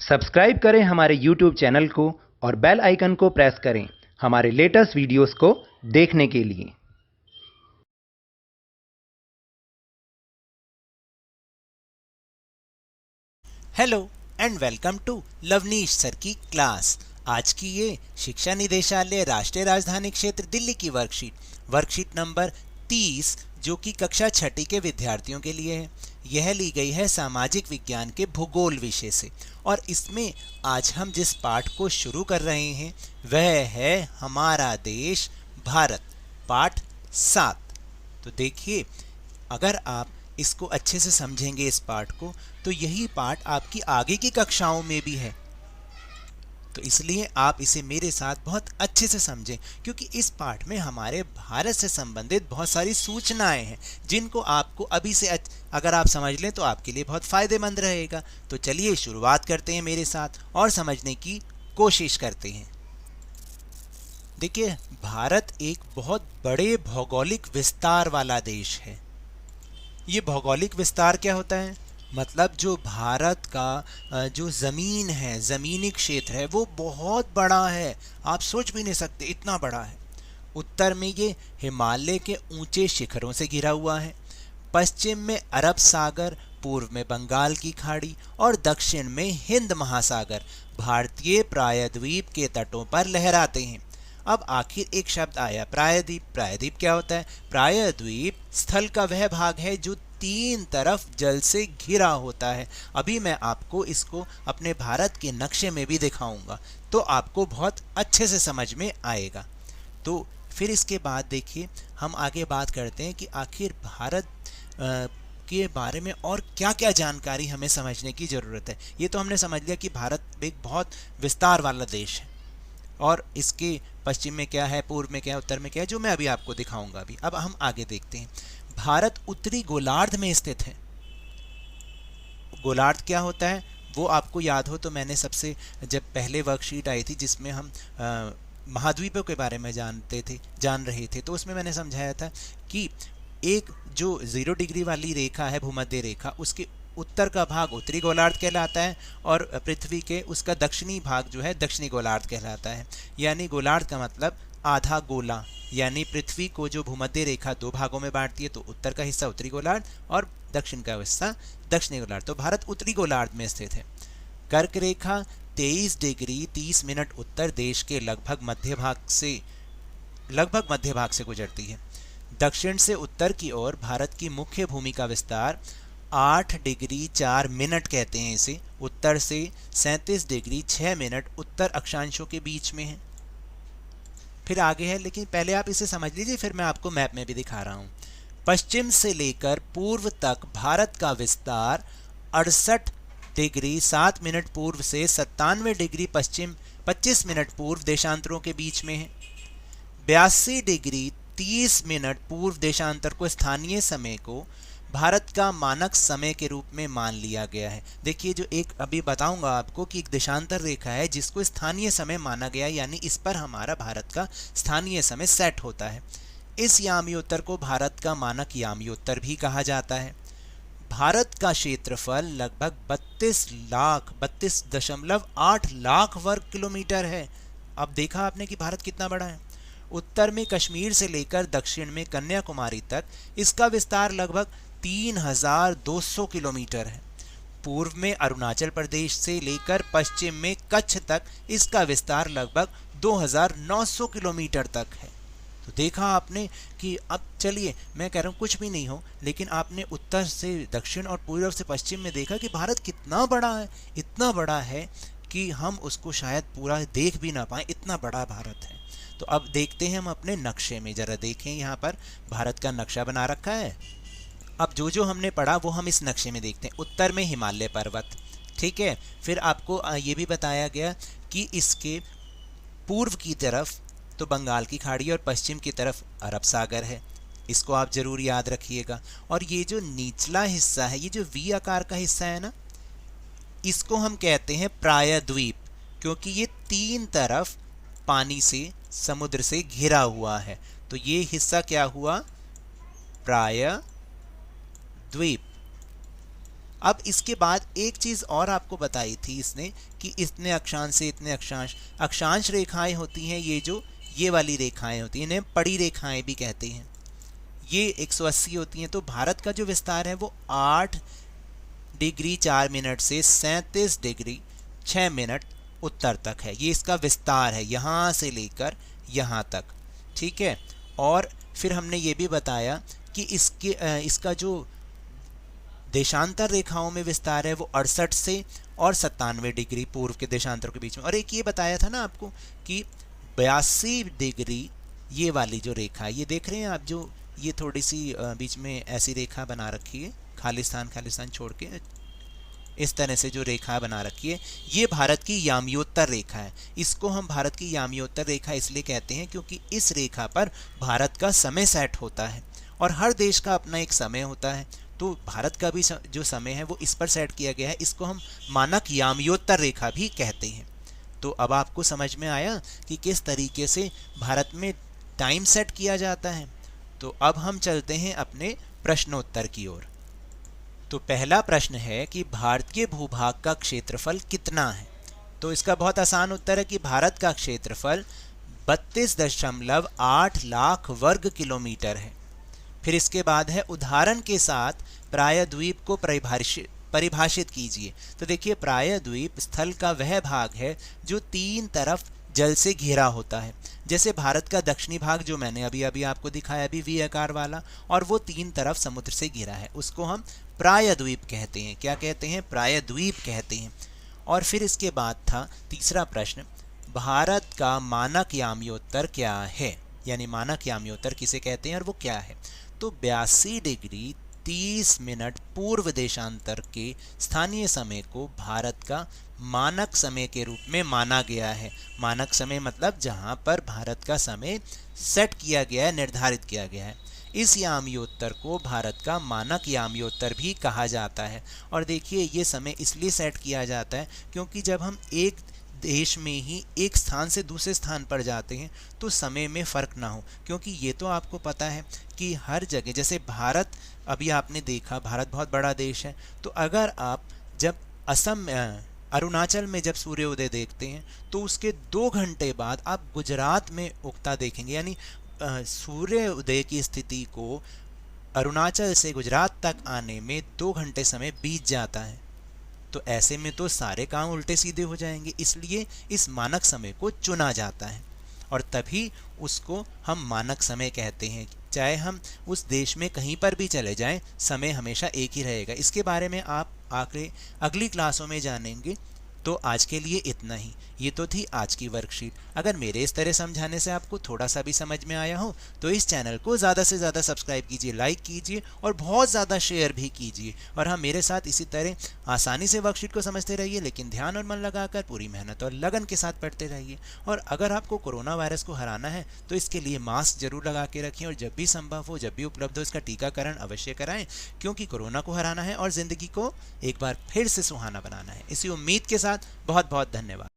Subscribe करें हमारे YouTube channel को और बेल आइकन को प्रेस करें हमारे लेटेस्ट वीडियोस को देखने के लिए। Hello and welcome to Lovneesh sir की क्लास। आज की ये शिक्षा निदेशालय राष्ट्रीय राजधानी क्षेत्र दिल्ली की वर्कशीट नंबर 30 जो कि कक्षा छठी के विद्यार्थियों के लिए है। यह ली गई है सामाजिक विज्ञान के भूगोल विषय से और इसमें आज हम जिस पाठ को शुरू कर रहे हैं वह है हमारा देश भारत, पाठ 7। तो देखिए, अगर आप इसको अच्छे से समझेंगे इस पाठ को, तो यही पाठ आपकी आगे की कक्षाओं में भी है। तो इसलिए आप इसे मेरे साथ बहुत अच्छे से समझें, क्योंकि इस पाठ में हमारे भारत से संबंधित बहुत सारी सूचनाएं हैं जिनको आपको अभी से अगर आप समझ लें तो आपके लिए बहुत फायदेमंद रहेगा। तो चलिए शुरुआत करते हैं मेरे साथ और समझने की कोशिश करते हैं। देखिए, भारत एक बहुत बड़े भौगोलिक विस्तार वाला देश है। ये भौगोलिक विस्तार क्या होता है? मतलब जो भारत का जो ज़मीन है, ज़मीनी क्षेत्र है, वो बहुत बड़ा है। आप सोच भी नहीं सकते इतना बड़ा है। उत्तर में ये हिमालय के ऊंचे शिखरों से घिरा हुआ है, पश्चिम में अरब सागर, पूर्व में बंगाल की खाड़ी और दक्षिण में हिंद महासागर भारतीय प्रायद्वीप के तटों पर लहराते हैं। अब आखिर एक शब्द आया, प्रायद्वीप। प्रायद्वीप क्या होता है? प्रायद्वीप स्थल का वह भाग है जो तीन तरफ जल से घिरा होता है। अभी मैं आपको इसको अपने भारत के नक्शे में भी दिखाऊंगा, तो आपको बहुत अच्छे से समझ में आएगा। तो फिर इसके बाद देखिए, हम आगे बात करते हैं कि आखिर भारत के बारे में और क्या क्या जानकारी हमें समझने की ज़रूरत है। ये तो हमने समझ लिया कि भारत एक बहुत विस्तार वाला देश है और इसके पश्चिम में क्या है, पूर्व में क्या है, उत्तर में क्या है, जो मैं अभी आपको दिखाऊंगा अभी। अब हम आगे देखते हैं। भारत उत्तरी गोलार्ध में स्थित है। गोलार्ध क्या होता है वो आपको याद हो तो मैंने सबसे जब पहले वर्कशीट आई थी जिसमें हम महाद्वीपों के बारे में जान रहे थे, तो उसमें मैंने समझाया था कि एक जो 0 डिग्री वाली रेखा है, भूमध्य रेखा, उसके उत्तर का भाग उत्तरी गोलार्ध कहलाता है और पृथ्वी के उसका दक्षिणी भाग जो है दक्षिणी गोलार्ध कहलाता है। यानी गोलार्ध का मतलब आधा गोला, यानी पृथ्वी को जो भूमध्य रेखा दो भागों में बांटती है, तो उत्तर का हिस्सा उत्तरी गोलार्ध और दक्षिण का हिस्सा दक्षिणी गोलार्ध। तो भारत उत्तरी गोलार्ध में स्थित है। कर्क रेखा 23 डिग्री 30 मिनट उत्तर देश के लगभग मध्य भाग से गुजरती है। दक्षिण से उत्तर की ओर भारत की मुख्य भूमि का विस्तार 8 डिग्री 4 मिनट कहते हैं इसे। उत्तर से 37 डिग्री 6 मिनट उत्तर अक्षांशों के बीच में है। फिर आगे है, लेकिन पहले आप इसे समझ लीजिए, फिर मैं आपको मैप में भी दिखा रहा हूं। पश्चिम से लेकर पूर्व तक भारत का विस्तार 68 डिग्री 7 मिनट पूर्व से 97 डिग्री पश्चिम 25 मिनट पूर्व देशांतरों के बीच में है। 82 डिग्री 30 मिनट पूर्व देशांतर को स्थानीय समय को भारत का मानक समय के रूप में मान लिया गया है। देखिए, जो एक अभी बताऊंगा आपको कि एक देशांतर रेखा है जिसको स्थानीय समय माना गया है, यानी इस पर हमारा भारत का स्थानीय समय सेट होता है। इस यामियोत्तर को भारत का मानक यामियोत्तर भी कहा जाता है। भारत का क्षेत्रफल लगभग 32.8 लाख वर्ग किलोमीटर है। अब देखा आपने कि भारत कितना बड़ा है। उत्तर में कश्मीर से लेकर दक्षिण में कन्याकुमारी तक इसका विस्तार लगभग 3200 किलोमीटर है। पूर्व में अरुणाचल प्रदेश से लेकर पश्चिम में कच्छ तक इसका विस्तार लगभग 2900 किलोमीटर तक है। तो देखा आपने कि अब चलिए, मैं कह रहा हूँ कुछ भी नहीं हो, लेकिन आपने उत्तर से दक्षिण और पूर्व से पश्चिम में देखा कि भारत कितना बड़ा है। इतना बड़ा है कि हम उसको शायद पूरा देख भी ना पाए, इतना बड़ा भारत है। तो अब देखते हैं हम अपने नक्शे में, जरा देखें, यहाँ पर भारत का नक्शा बना रखा है। अब जो हमने पढ़ा वो हम इस नक्शे में देखते हैं। उत्तर में हिमालय पर्वत, ठीक है। फिर आपको ये भी बताया गया कि इसके पूर्व की तरफ तो बंगाल की खाड़ी और पश्चिम की तरफ अरब सागर है। इसको आप जरूर याद रखिएगा। और ये जो निचला हिस्सा है, ये जो वी आकार का हिस्सा है ना, इसको हम कहते हैं प्रायद्वीप, क्योंकि ये तीन तरफ पानी से, समुद्र से घिरा हुआ है। तो ये हिस्सा क्या हुआ? प्रायद्वीप। अब इसके बाद एक चीज़ और आपको बताई थी इसने कि इतने अक्षांश से इतने अक्षांश रेखाएं होती हैं, ये वाली रेखाएं होती हैं, इन्हें पड़ी रेखाएं भी कहते हैं, ये 180 होती हैं। तो भारत का जो विस्तार है वो 8 डिग्री 4 मिनट से 37 डिग्री 6 मिनट उत्तर तक है। ये इसका विस्तार है, यहाँ से लेकर यहाँ तक, ठीक है। और फिर हमने ये भी बताया कि इसका जो देशांतर रेखाओं में विस्तार है वो 68 से और 97 डिग्री पूर्व के देशांतरों के बीच में। और एक ये बताया था ना आपको कि 82 डिग्री ये वाली जो रेखा, ये देख रहे हैं आप, जो ये थोड़ी सी बीच में ऐसी रेखा बना रखी है, खालिस्तान छोड़ के इस तरह से जो रेखा बना रखी है, ये भारत की यामियोत्तर रेखा है। इसको हम भारत की यामियोत्तर रेखा इसलिए कहते हैं क्योंकि इस रेखा पर भारत का समय सेट होता है और हर देश का अपना एक समय होता है। तो भारत का भी जो समय है वो इस पर सेट किया गया है। इसको हम मानक यामियोत्तर रेखा भी कहते हैं। तो अब आपको समझ में आया कि किस तरीके से भारत में टाइम सेट किया जाता है। तो अब हम चलते हैं अपने प्रश्नोत्तर की ओर। तो पहला प्रश्न है कि भारतीय भूभाग का क्षेत्रफल कितना है। तो इसका बहुत आसान उत्तर है कि भारत का क्षेत्रफल 32.8 लाख वर्ग किलोमीटर है। फिर इसके बाद है उदाहरण के साथ प्रायद्वीप को परिभाषित कीजिए। तो देखिए, प्रायद्वीप स्थल का वह भाग है जो 3 तरफ जल से घिरा होता है। जैसे भारत का दक्षिणी भाग जो मैंने अभी आपको दिखाया, अभी वी आकार वाला, और वो 3 तरफ समुद्र से घिरा है, उसको हम प्रायद्वीप कहते हैं। क्या कहते हैं? प्रायद्वीप कहते हैं। और फिर इसके बाद था तीसरा प्रश्न, भारत का मानक यामियोत्तर क्या है, यानी मानक यामियोत्तर किसे कहते हैं और वो क्या है। तो 82 डिग्री 30 मिनट पूर्व देशांतर के स्थानीय समय को भारत का मानक समय के रूप में माना गया है। मानक समय मतलब जहां पर भारत का समय सेट किया गया है, निर्धारित किया गया है। इस यामियोत्तर को भारत का मानक यामियोत्तर भी कहा जाता है। और देखिए, ये समय इसलिए सेट किया जाता है क्योंकि जब हम एक देश में ही एक स्थान से दूसरे स्थान पर जाते हैं तो समय में फ़र्क ना हो। क्योंकि ये तो आपको पता है कि हर जगह, जैसे भारत, अभी आपने देखा भारत बहुत बड़ा देश है, तो अगर आप जब असम अरुणाचल में जब सूर्योदय देखते हैं तो उसके 2 घंटे बाद आप गुजरात में उगता देखेंगे। यानी सूर्योदय की स्थिति को अरुणाचल से गुजरात तक आने में 2 घंटे समय बीत जाता है। तो ऐसे में तो सारे काम उल्टे सीधे हो जाएंगे, इसलिए इस मानक समय को चुना जाता है और तभी उसको हम मानक समय कहते हैं। चाहे हम उस देश में कहीं पर भी चले जाएं, समय हमेशा एक ही रहेगा। इसके बारे में आप अगली क्लासों में जानेंगे। तो आज के लिए इतना ही। ये तो थी आज की वर्कशीट। अगर मेरे इस तरह समझाने से आपको थोड़ा सा भी समझ में आया हो तो इस चैनल को ज़्यादा से ज़्यादा सब्सक्राइब कीजिए, लाइक कीजिए और बहुत ज़्यादा शेयर भी कीजिए। और हाँ, मेरे साथ इसी तरह आसानी से वर्कशीट को समझते रहिए, लेकिन ध्यान और मन लगाकर पूरी मेहनत और लगन के साथ पढ़ते रहिए। और अगर आपको कोरोना वायरस को हराना है तो इसके लिए मास्क जरूर लगा के रखें और जब भी संभव हो, जब भी उपलब्ध हो, इसका टीकाकरण अवश्य कराएं, क्योंकि कोरोना को हराना है और ज़िंदगी को एक बार फिर से सुहाना बनाना है। इसी उम्मीद के साथ बहुत बहुत धन्यवाद।